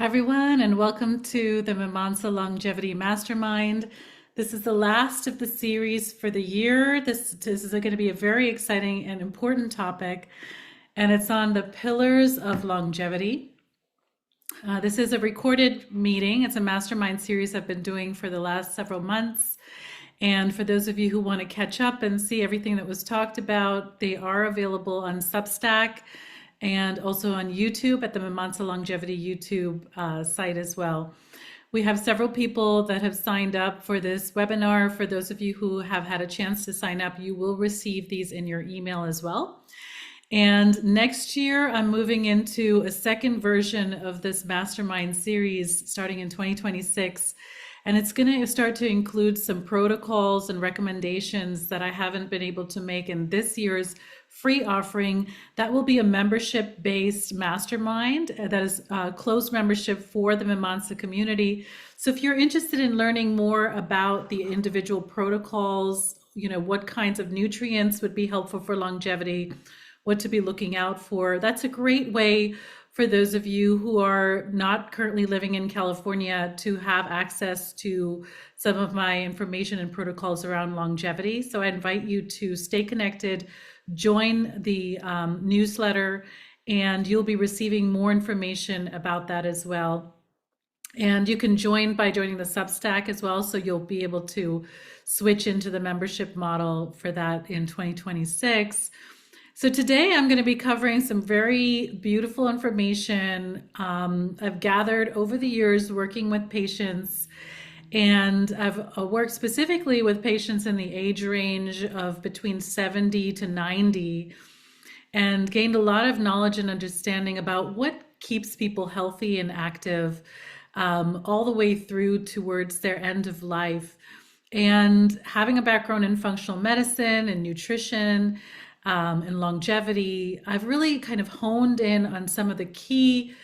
Hi, everyone, and welcome to the Mimansa Longevity Mastermind. This is the last of the series for the year. This is going to be a very exciting and important topic, and it's on the pillars of longevity. This is a recorded meeting. It's a mastermind series I've been doing for the last several months. And for those of you who want to catch up and see everything that was talked about, they are available on Substack and also on YouTube at the Mimansa Longevity YouTube site as well. We have several people that have signed up for this webinar. For those of you who have had a chance to sign up, you will receive these in your email as well. And next year, I'm moving into a second version of this mastermind series starting in 2026. And it's going to start to include some protocols and recommendations that I haven't been able to make in this year's free offering. That will be a membership-based mastermind that is closed membership for the Mimansa community. So if you're interested in learning more about the individual protocols, what kinds of nutrients would be helpful for longevity, what to be looking out for, that's a great way for those of you who are not currently living in California to have access to some of my information and protocols around longevity. So I invite you to stay connected, join the newsletter, and you'll be receiving more information about that as well. And you can join by joining the Substack as well, so you'll be able to switch into the membership model for that in 2026. So today I'm going to be covering some very beautiful information I've gathered over the years working with patients. And I've worked specifically with patients in the age range of between 70 to 90 and gained a lot of knowledge and understanding about what keeps people healthy and active all the way through towards their end of life. And having a background in functional medicine and nutrition, and longevity, I've really kind of honed in on some of the key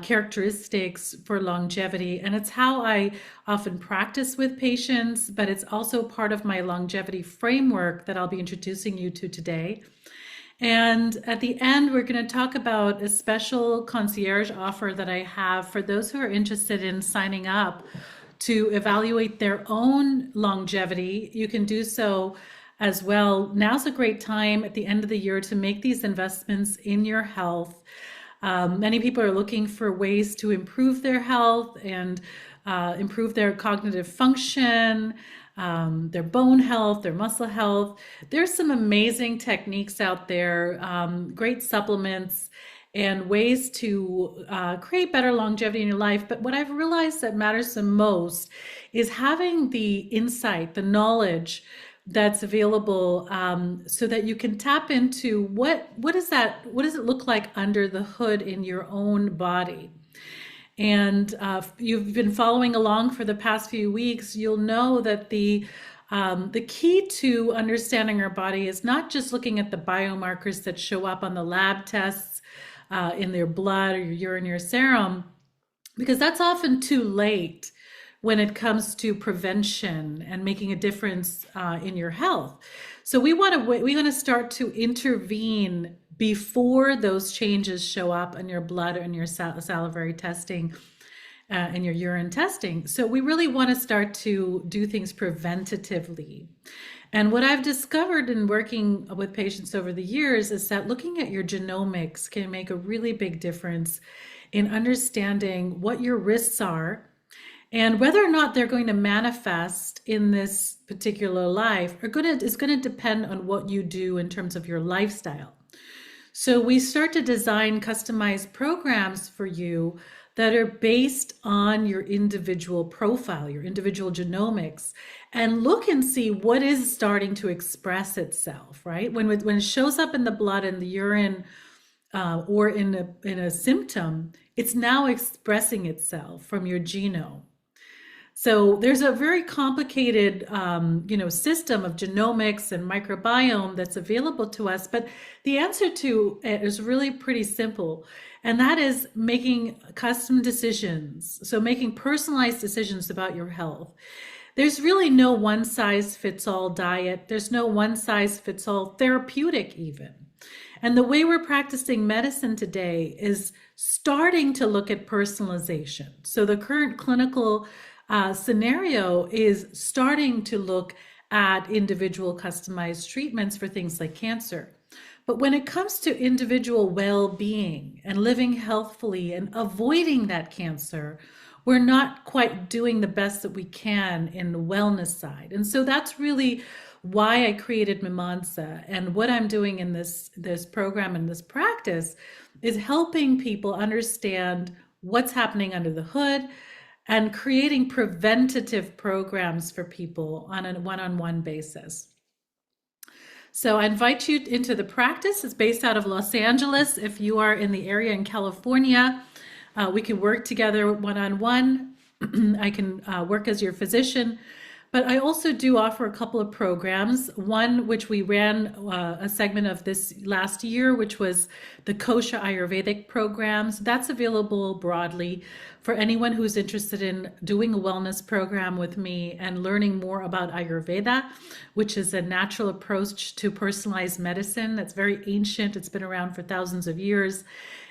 characteristics for longevity. And it's how I often practice with patients, but it's also part of my longevity framework that I'll be introducing you to today. And at the end, we're going to talk about a special concierge offer that I have for those who are interested in signing up to evaluate their own longevity. You can do so as well. Now's a great time at the end of the year to make these investments in your health. Many people are looking for ways to improve their health and improve their cognitive function, their bone health, their muscle health. There's some amazing techniques out there, great supplements and ways to create better longevity in your life. But what I've realized that matters the most is having the insight, the knowledge that's available, so that you can tap into what does it look like under the hood in your own body. And you've been following along for the past few weeks, you'll know that the key to understanding our body is not just looking at the biomarkers that show up on the lab tests in their blood or your urine or serum, because that's often too late when it comes to prevention and making a difference in your health. So we want to start to intervene before those changes show up in your blood and your salivary testing and your urine testing. So we really want to start to do things preventatively. And what I've discovered in working with patients over the years is that looking at your genomics can make a really big difference in understanding what your risks are and whether or not they're going to manifest in this particular life is going to depend on what you do in terms of your lifestyle. So we start to design customized programs for you that are based on your individual profile, your individual genomics, and look and see what is starting to express itself, right? When it shows up in the blood and the urine or in a symptom, it's now expressing itself from your genome. So there's a very complicated, system of genomics and microbiome that's available to us. But the answer to it is really pretty simple. And that is making custom decisions. So making personalized decisions about your health. There's really no one size fits all diet. There's no one size fits all therapeutic even. And the way we're practicing medicine today is starting to look at personalization. So the current clinical scenario is starting to look at individual customized treatments for things like cancer. But when it comes to individual well-being and living healthfully and avoiding that cancer, we're not quite doing the best that we can in the wellness side. And so that's really why I created Mimansa. And what I'm doing in this program and this practice is helping people understand what's happening under the hood and creating preventative programs for people on a one-on-one basis. So I invite you into the practice. It's based out of Los Angeles. If you are in the area in California, we can work together one-on-one. I can work as your physician. But I also do offer a couple of programs, one which we ran a segment of this last year, which was the Kosher Ayurvedic program. So that's available broadly for anyone who's interested in doing a wellness program with me and learning more about Ayurveda, which is a natural approach to personalized medicine that's very ancient. It's been around for thousands of years,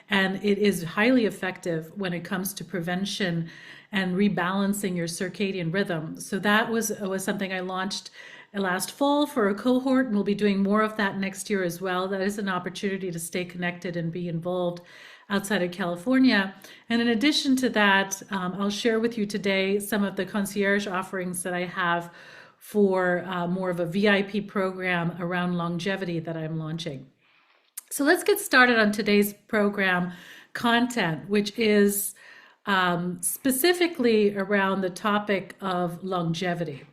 and it is highly effective when it comes to prevention and rebalancing your circadian rhythm. So that was something I launched last fall for a cohort, and we'll be doing more of that next year as well. That is an opportunity to stay connected and be involved outside of California. And in addition to that, I'll share with you today some of the concierge offerings that I have for more of a VIP program around longevity that I'm launching. So let's get started on today's program content, which is specifically around the topic of longevity.